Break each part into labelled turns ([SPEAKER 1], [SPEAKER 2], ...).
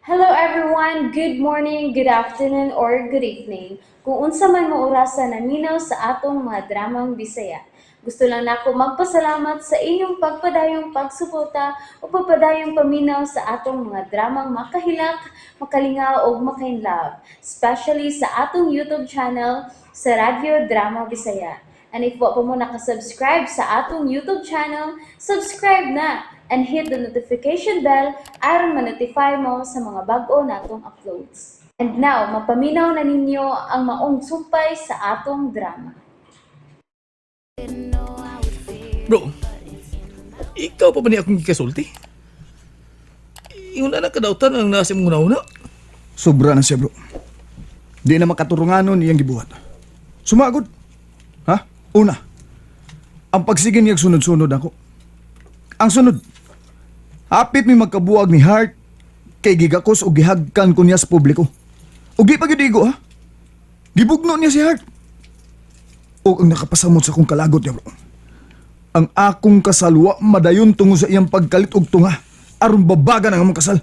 [SPEAKER 1] Hello everyone, good morning, good afternoon, or good evening. Kung unsa man mo orasan naminaw sa atong mga dramang Bisaya. Gusto lang nako magpasalamat sa inyong pagpadayong pagsuporta o pagpadayong paminaw sa atong mga dramang makahilak, makalingaw o makainlove, especially sa atong YouTube channel sa Radyo Drama Bisaya. And if wa pa mo nakasubscribe sa atong YouTube channel, subscribe na and hit the notification bell aron ma-notify mo sa mga bag-o natong uploads. And now, mapaminaw na ninyo ang maong sumpay sa atong drama.
[SPEAKER 2] Bro, ikaw pa ba niya akong ikasulti? Yung nakadautan ang nasa mong una-una?
[SPEAKER 3] Sobra na siya, bro. Di na makaturunganon iyang gibuhat. Sumagod. Ha? Una, ang pagsigin niyag sunod-sunod ako. Ang sunod, hapit mi magkabuag ni Hart kay gigakos o gihagkan ko niya sa publiko. O di pa gidigo, ha? Gibugno niya si Hart. O ang nakapasamot sa akong kalagot niya, bro. Ang akong kasalwa madayon tungo sa iyang pagkalit og tunga aron babaga ng among kasal.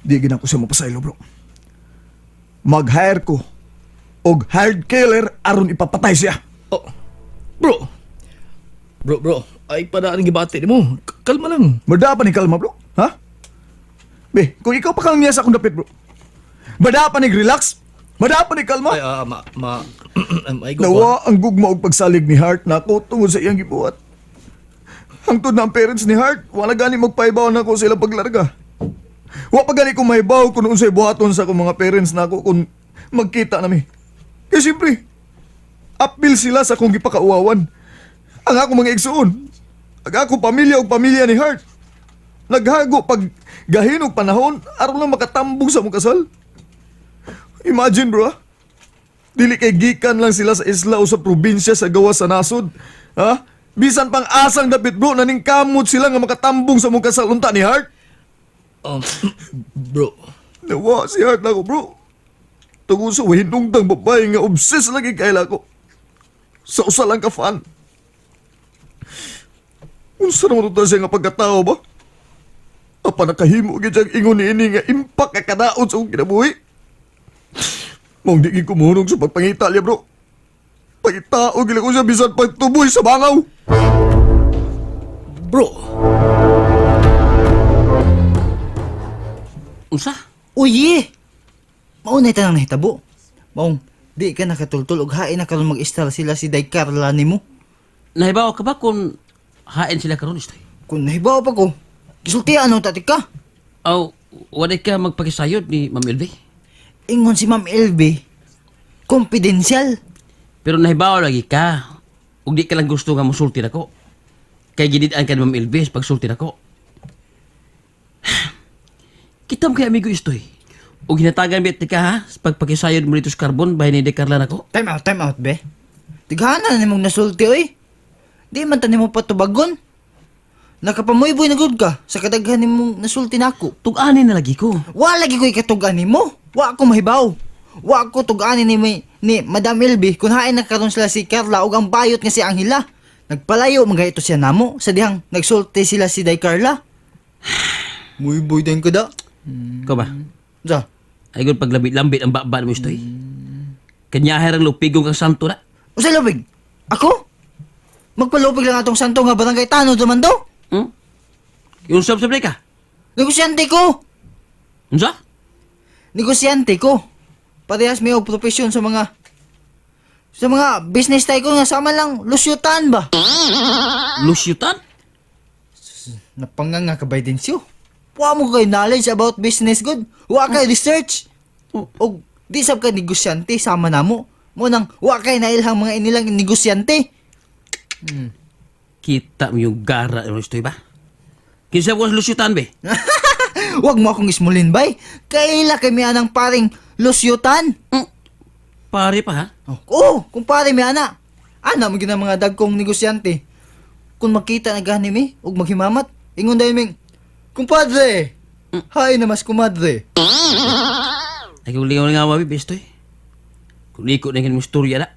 [SPEAKER 3] Di gina ko siya mapasaylo, bro. Mag-hire ko og hired killer aron ipapatay siya.
[SPEAKER 2] Oh, bro. Bro, ay padaan gibati mo. Kalma lang.
[SPEAKER 3] Bada pa ni kalma, bro. Ha? Be, kung ikaw pa kang niya sa akong dapit, bro. Bada pa ni relax. Bada pa ni kalma.
[SPEAKER 2] Ay, ay, go pa.
[SPEAKER 3] Nawa ang gugma og pagsalig ni Hart na ako tungod sa iyang gibuhat. Hangtod na ang parents ni Hart, wala gani magpaibaw na ako sila paglarga. Wa pa gani ko mahibaw kung unsay buhaton sa akong mga parents na ako kung magkita nami. Kaya siyempre, apil sila sa akong gipakauawan. Ang akong mga igsuon, ang akong pamilya o pamilya ni Hart. Naghago pag gahinog panahon, aron lang makatambong sa mong kasal. Imagine, bro, ha? Dili kay gikan lang sila sa isla o sa probinsya sa gawa sa nasod. Ha? Bisan pang asang dapit, bro, naningkamot sila nga makatambong sa mong kasal unta ni Hart.
[SPEAKER 2] Bro.
[SPEAKER 3] Nawa si Hart na ko, bro. Tungod sa wahinungtang babae nga obses lagi kaila ko. Sa usa lang ka fan. Unsa naman ito siya nga pagkatao ba? Apa nakahimo gid siyang ingon niini nga impak ka kadaot sa akong kinabuhi. Mong di kumuhunong sa pagpangita niya, bro. Pagitao gila ko siya bisan pagtuboy sa bangaw.
[SPEAKER 2] Bro. Unsa?
[SPEAKER 4] Uye! Maunay tanang nahitabo. Maong, di ka nakatultul og hain na karon mag-install sila si Day Carla nimo.
[SPEAKER 5] Nahibaw ka ba kung hain sila karon istoy?
[SPEAKER 4] Kung nahibaw pa ko, gisulti ano tati ka?
[SPEAKER 5] Aw, wala ka magpakisayod ni Ma'am Elvie.
[SPEAKER 4] Ingon si Ma'am LB, confidential.
[SPEAKER 5] Pero nahibaw lagi ka. Ug di ka lang gusto nga musulti nako. Kay gididaan ka ni Ma'am Elvie sa pagsulti nako. Kitam kay amigo istoy. Ug ginatagan bit ka ha sa pagpakisayod mo dito sa carbon bahin ni De Carla nako.
[SPEAKER 4] Time out, be. Tighanan na nimong nasulti, oy. Di man tanim mo patubagon. Nakapamuyboy na gud ka sa kadaghan nimong nasulti nako.
[SPEAKER 5] Tug-ani na lagi ko.
[SPEAKER 4] Wa lagi ko ikatugan nimo. Wa ako mahibaw. Wa ako tugani ni Madam LB kung hain na karon sila si Carla ug ang bayot nga si Angela. Nagpalayo mga ito siya namo sa dihang nagsulti sila si Day Carla. Muy boy din ko da.
[SPEAKER 5] Ko ba?
[SPEAKER 4] Sa?
[SPEAKER 5] Ay gud paglambit-lambit ang baba mo istoy. Kanyaher ang lupigong kang santo na.
[SPEAKER 4] Usa lubig? Ako? Magpalupig lang atong santo nga barangay tanod naman daw.
[SPEAKER 5] Hmm? Yung sab-sab ka?
[SPEAKER 4] Negosyante ko.
[SPEAKER 5] Unsa?
[SPEAKER 4] Negosyante ko. Parehas may og profesyon sa mga business tayo ko nga sama lang lusyutan ba?
[SPEAKER 5] Lusyutan?
[SPEAKER 4] Napanga nga kabay din siyo. Wa mo kay knowledge about business good. Wa kay research. O di sab ka negosyante sama namo. Mo nang wa kay nailhang mga inilang negosyante.
[SPEAKER 5] Kita mo yung gara mo istoy ba? Kinsa ko lusyutan be?
[SPEAKER 4] Wag mo akong ismulin bay. Kaila kay mi anang paring lusyutan.
[SPEAKER 5] Pare pa ha?
[SPEAKER 4] Oh, kung pare mi ana. Ana mo gina mga dagkong negosyante. Kung makita na gani mi ug maghimamat, ingon dahil ming, kumpadre! Hay na mas kumadre.
[SPEAKER 5] Ay kung lingaw nga mabi bestoy. Kung liko na yung istorya na.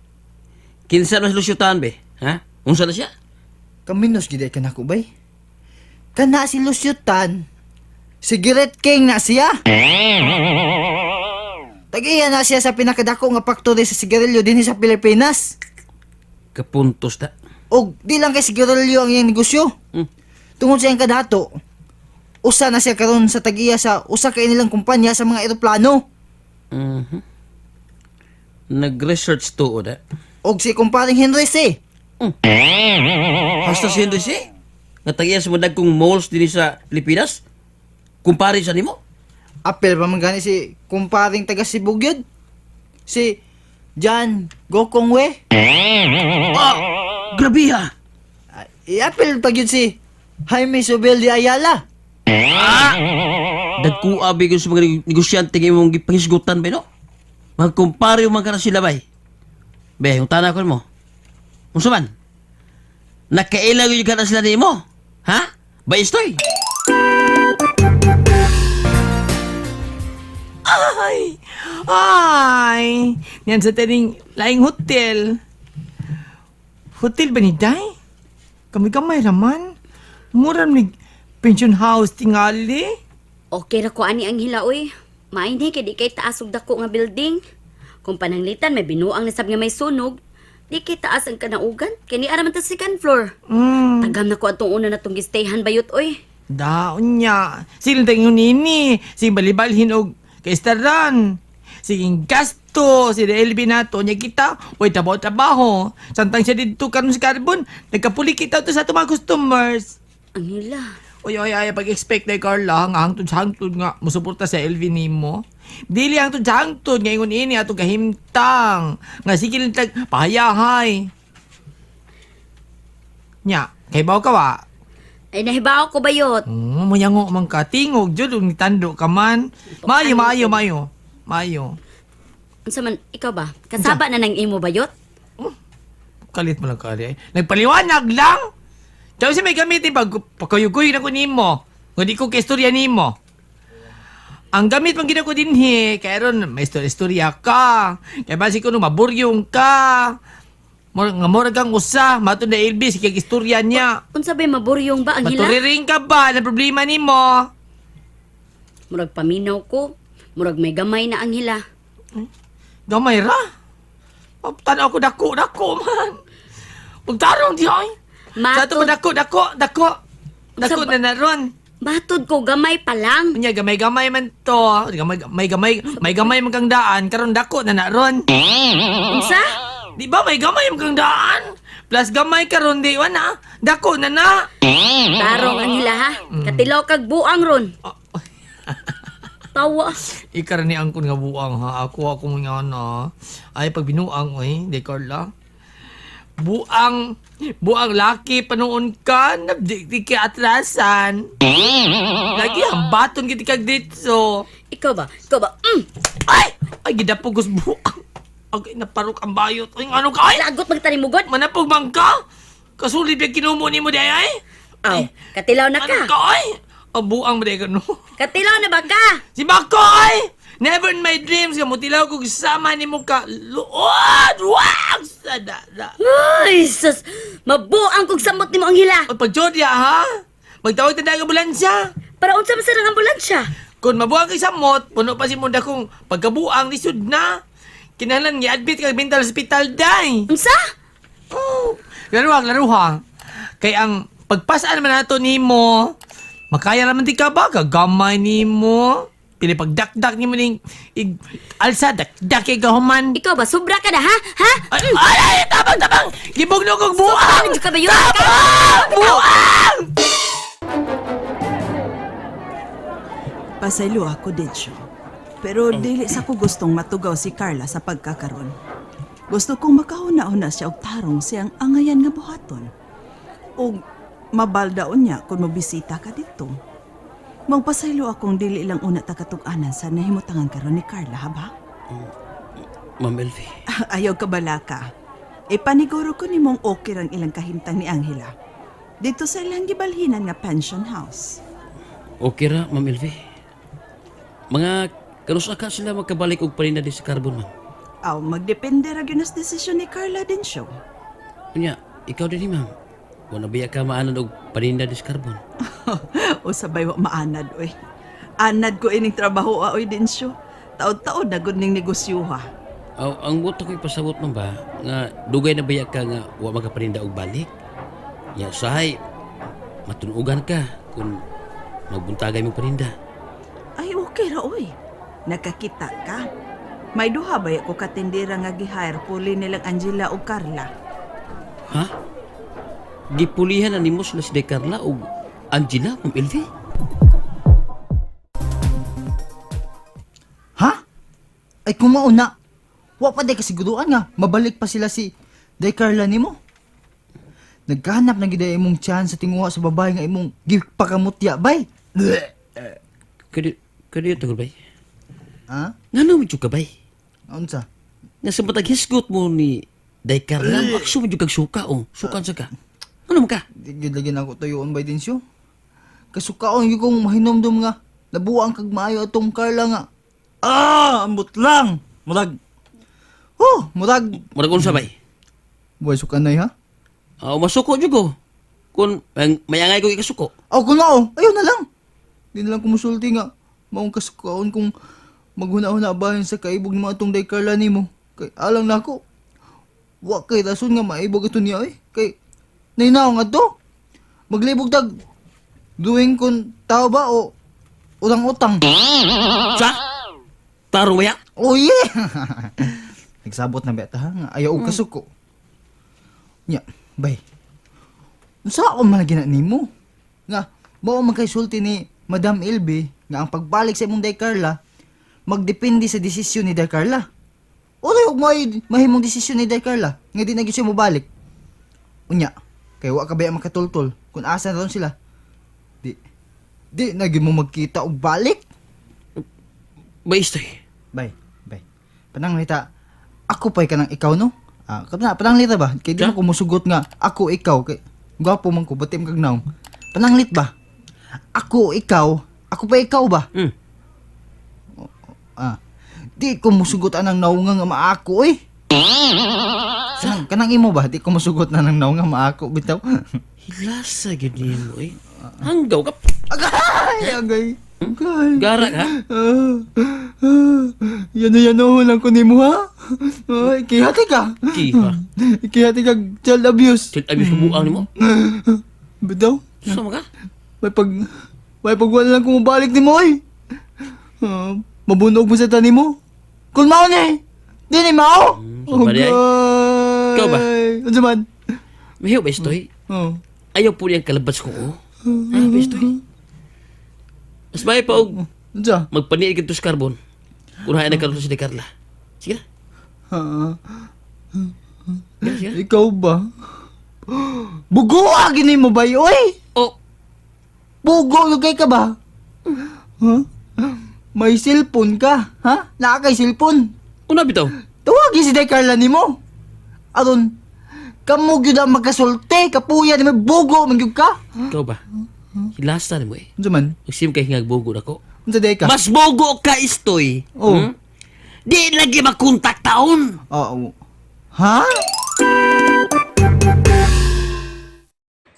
[SPEAKER 5] Kinsa mas lusyutan be? Ha? Unsa na siya?
[SPEAKER 4] Kaminos gid ka nako bay. Kana si Lusyutan, Cigarette King na siya. Tagiya na siya sa pinakadako nga factory sa sigarilyo din sa Pilipinas.
[SPEAKER 5] Kapuntos ta.
[SPEAKER 4] O di lang kay sigarilyo ang iyang negosyo. Tungod sa iyang kadato, usa na siya karon sa tagiya sa usa ka inilang kumpanya sa mga eroplano.
[SPEAKER 5] Nag-research to, da.
[SPEAKER 4] Og si kumparing Henry C.
[SPEAKER 5] Hasta si Henry C. Nga tagiya sa madag kong malls din sa Pilipinas. Kumpare sa nimo.
[SPEAKER 4] Apel pa man gani si kumparing taga Cebu gyud. Si John Gokongwe.
[SPEAKER 5] Grabe ha.
[SPEAKER 4] Apel pa gyud si Jaime Sobel de Ayala.
[SPEAKER 5] Dagkuabi ko sa mga negosyante nga imong gipangisgutan ba, no? Magkumpare man ka na sila, bay. Be, yung tana ko mo. Unsa man? Nakailang yung ka na sila nimo? Ha? Bay, istoy?
[SPEAKER 2] Ay! Yan sa taning laing hotel. Hotel ba ni Day? Kami-kamay raman. Mura ni pension house tingali.
[SPEAKER 6] Okay ra ko ani ang hilaoy. Maayni kay di kay taas og dako nga building. Kung pananglitan may binuang na sab nga may sunog, di kay taas ang kanaugan. Kini ara man ta second floor. Tagam na ko atong una natong gistayhan bayot oy.
[SPEAKER 2] Daon niya. Silang tayong nini. Sige balibalhin og kaistaran. Sige gasto. Si LB nato niya kita. Uy, trabaho. Santang siya dito karon sa carbon. Nagkapuli kita to sa itong mga customers.
[SPEAKER 6] Ang hila.
[SPEAKER 2] Uy, pag-expect na Carla, nga hangtod nga, musuporta sa LV nimo. Dili hangtod sa hangtod, nga ingon ini atong kahimtang. Nga sige lang tag, pahayahay. Nya, kay baw ka wa?
[SPEAKER 6] Ay nahibaw ko bayot.
[SPEAKER 2] Muyango man ka, tingog, jud, ni tando ka man. Mayo.
[SPEAKER 6] Unsa man ikaw ba? Kasaba na nang imo bayot?
[SPEAKER 2] Kalit mo lang kali. Nagpaliwanag lang. Tapos may gamitin pagkuyugoy na ko nimo. Kung di ko kaistorya nimo. Ang gamit pang ginako din kaya ron may istorya ka. Kaya basi ko no maburyong ka. Mura kang usa, mato na Elvis, kaya istorya niya.
[SPEAKER 6] Unsa bay maburyong ba ang hila?
[SPEAKER 2] Maturiring ka ba? Ano problema nimo?
[SPEAKER 6] Murag paminaw ko. Murag may gamay na ang hila.
[SPEAKER 2] Gamay ra. Tanaw ko dako man. Pagtarong di ay. Sa ito
[SPEAKER 6] Matod,
[SPEAKER 2] dako na naron.
[SPEAKER 6] matod ko gamay pa lang.
[SPEAKER 2] Unya gamay man to. May gamay man kang daan karon dako na naron.
[SPEAKER 6] Unsa?
[SPEAKER 2] Di ba may gamay man kang daan? Plus gamay karon di na. Dako na na.
[SPEAKER 6] Tarong ang hila ha. Katilaw kag buang ron. Tawa.
[SPEAKER 2] Ikar ni angkon nga buang ha. Ako mga na. Ay pag binuang oy, di Carla. Buang laki panoon ka na di ka atrasan. Lagi hambaton kiti kag dito.
[SPEAKER 6] Ikaw ba?
[SPEAKER 2] Ay gidapugos buang. Agay naparok ang bayot. Ay ano ka ay?
[SPEAKER 6] Lagot magtanimugod?
[SPEAKER 2] Manapog bang ka? Kasulid yung kinumo ni mo di ay?
[SPEAKER 6] Aw, katilaw na
[SPEAKER 2] Ano
[SPEAKER 6] ka.
[SPEAKER 2] ka ay? Buang mo di ka no?
[SPEAKER 6] Katilaw na ba ka?
[SPEAKER 2] Si Bako ay! Never in my dreams ka mutilaw ko kasama ni mo ka. Luod! Wag! Sada.
[SPEAKER 6] Ay, sus! Mabuang kong samot ni mo ang hila.
[SPEAKER 2] O pag-jodya ha? Magtawag na ang ambulansya.
[SPEAKER 6] Para unsa man sa nang ambulansya?
[SPEAKER 2] Kung mabuang kay samot, puno pa si Munda kung pagkabuang ni Sud na. Kinahanglan i-admit kag mental hospital day.
[SPEAKER 6] Unsa?
[SPEAKER 2] Oh, laruha. Kay ang pagpasaan naman nato nimo, makaya naman di ka ba? Kagamay nimo. Pili pagdakdak nimo ning alsa dakdak kay gahuman.
[SPEAKER 6] Ikaw ba? Sobra ka na, ha? Ha?
[SPEAKER 2] Ay, tabang! Gibugno kog buang!
[SPEAKER 6] Ano ka ba yun?
[SPEAKER 2] Buang!
[SPEAKER 7] Pasaylo ako, Densyo. Pero dili sa ko gustong matugaw si Carla sa pagkakaroon. Gusto kong makahuna-una siya og tarong siyang angayan nga buhaton. O mabaldaon niya kung mabisita ka dito. Magpasaylo akong dili lang una takatug-anan sa nahimutangan karon ni Carla, haba?
[SPEAKER 5] Ma'am Elvie.
[SPEAKER 7] Ayaw ka balaka. Ipaniguro ko nimong okay ang ilang kahimtang ni Angela. Dito sa ilang gibalhinan nga pension house.
[SPEAKER 5] Okay ra, Ma'am Elvie. Mga kanusa ka sila magkabalik og parinda di sa carbon, ma'am.
[SPEAKER 7] Aw, magdepende ra gyud nas desisyon ni Carla din siya.
[SPEAKER 5] Unya, ikaw din, ma'am. Wala biya ka maanan og paninda dis karbon.
[SPEAKER 7] O sabay wa maanad, oy. Anad ko ining trabaho, oy, Densyo. Taon-taon na gud ning negosyo, ha.
[SPEAKER 5] Aw, ang buto ko'y pasabot man ba, nga dugay na biya ka nga wa magapaninda og balik. Ya, sahay, matunugan ka kung magbuntagay mo paninda.
[SPEAKER 7] Ay, okay ra, oy. Nakakita ka. May duha ba ko katindira nga gi-hire puli nilang Angela o Carla?
[SPEAKER 5] Ha? Gipulihan na nimo sila si Carla o Angela, Ma'am Elvie?
[SPEAKER 4] Ha? Ay kung mauna, wa pa day kasiguruan nga, mabalik pa sila si Day Carla nimo. Nagkahanap na gid imong chance sa tinguha sa babae nga imong gipakamutya, bay.
[SPEAKER 5] Kadi ito, bay.
[SPEAKER 4] Ha?
[SPEAKER 5] Nga naman yung kabay.
[SPEAKER 4] Unsa?
[SPEAKER 5] Nasa matag hisgot mo ni Day Carla, akso mo yung kag suka, oh. Sukan sa ka. Ano mo ka?
[SPEAKER 4] Di gid lagi na ako tuyoon bay din siyo. Kasukaon gyud kong mahinomdom nga nabuang kag maayo atong Carla nga. Ambot lang. Murag. Murag.
[SPEAKER 5] Murag unsa bay?
[SPEAKER 4] Buhay sukanay ha?
[SPEAKER 5] Masuko dyan ko. Kung mayangay ko ikasuko.
[SPEAKER 4] Kung nao, ayaw na lang. Di na lang kumusulti nga. Maong kasukaon kung maghuna-huna bahin sa kaibog ni mga itong Day Carla nimo. Kay alang na ako. Wa kay rason nga maibog ito niya eh. Kay nainaw nga to. Maglibog tag. Doing kun tao ba o utang-utang.
[SPEAKER 5] Sa? Tarong maya?
[SPEAKER 4] Oh yeah! Nagsabot na beta ha nga ayaw og kasuko. Nya, bay. Unsa ako man gina nimo? Nga mao man kay sulti ni Madam Elby nga ang pagbalik sa imong Day Carla magdepende sa desisyon ni Day Carla. Uray og mahimong desisyon ni Day Carla nga di na gyud siya mobalik. Unya, kay wa ka ba makatultol kung asa na ron sila. Di na gyud mo magkita og balik.
[SPEAKER 5] Bay, istoy.
[SPEAKER 4] Bay. Pananglita, ako pa'y kanang ikaw, no? Pananglita ba? Kaya di
[SPEAKER 5] Siya?
[SPEAKER 4] mo kumusugot nga, ako, ikaw. Kay, gwapo man ko, batim kag naong. Pananglit ba? Ako, ikaw. Ako pa ikaw ba?
[SPEAKER 5] Hmm.
[SPEAKER 4] Di ko musugot anang naunga nga maako, eh. Kanang imo ba? Di ko musugot na nang naunga maako, bitaw.
[SPEAKER 5] Hilasa gini mo eh. Hanggaw ka.
[SPEAKER 4] Agay.
[SPEAKER 5] Gara ka?
[SPEAKER 4] Yan lang ko nimo ha. Ikihati ka.
[SPEAKER 5] Kiha.
[SPEAKER 4] Ikihati ka child abuse.
[SPEAKER 5] Tit abis buang ni mo.
[SPEAKER 4] Bitaw.
[SPEAKER 5] Sama ka?
[SPEAKER 4] May pagwala lang kung mabalik ni mo eh. Mabunog mo sa tani mo. Kung mao ni. Di ni mao.
[SPEAKER 5] so pare ay. Ikaw ba?
[SPEAKER 4] Ano man?
[SPEAKER 5] Mahiyo ba istoy?
[SPEAKER 4] Oh.
[SPEAKER 5] Ayaw po niyang kalabas ko ko. Ayaw ba istoy? Mas may pa og
[SPEAKER 4] Ano
[SPEAKER 5] magpaniig ito sa carbon. Kung hayan na karoon si Carla. Sige na. Sige.
[SPEAKER 4] Ikaw ba? Bugo gini mo ba oy?
[SPEAKER 5] Oh,
[SPEAKER 4] Bugo lugay ka ba? Ha? May cellphone ka, ha? Nakakay cellphone.
[SPEAKER 5] una bitaw.
[SPEAKER 4] Tawagin si Day Carla nimo. Aron, kamo gyud ang magkasulti, kapuya ni may bugo man gyud ka.
[SPEAKER 5] Ikaw ba? Hilasa ni mo eh.
[SPEAKER 4] Unsa man?
[SPEAKER 5] Magsim kay hingag bugo na ko.
[SPEAKER 4] Unsa day ka?
[SPEAKER 5] Mas bugo ka istoy.
[SPEAKER 4] Oh.
[SPEAKER 5] Hmm? Di lagi makontak taon.
[SPEAKER 4] Oo. Ha?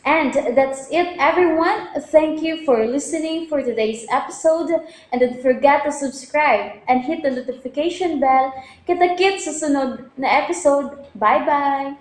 [SPEAKER 1] And that's it, everyone. Thank you for listening for today's episode. And don't forget to subscribe and hit the notification bell. Kita-kits sa sunod na episode. Bye-bye!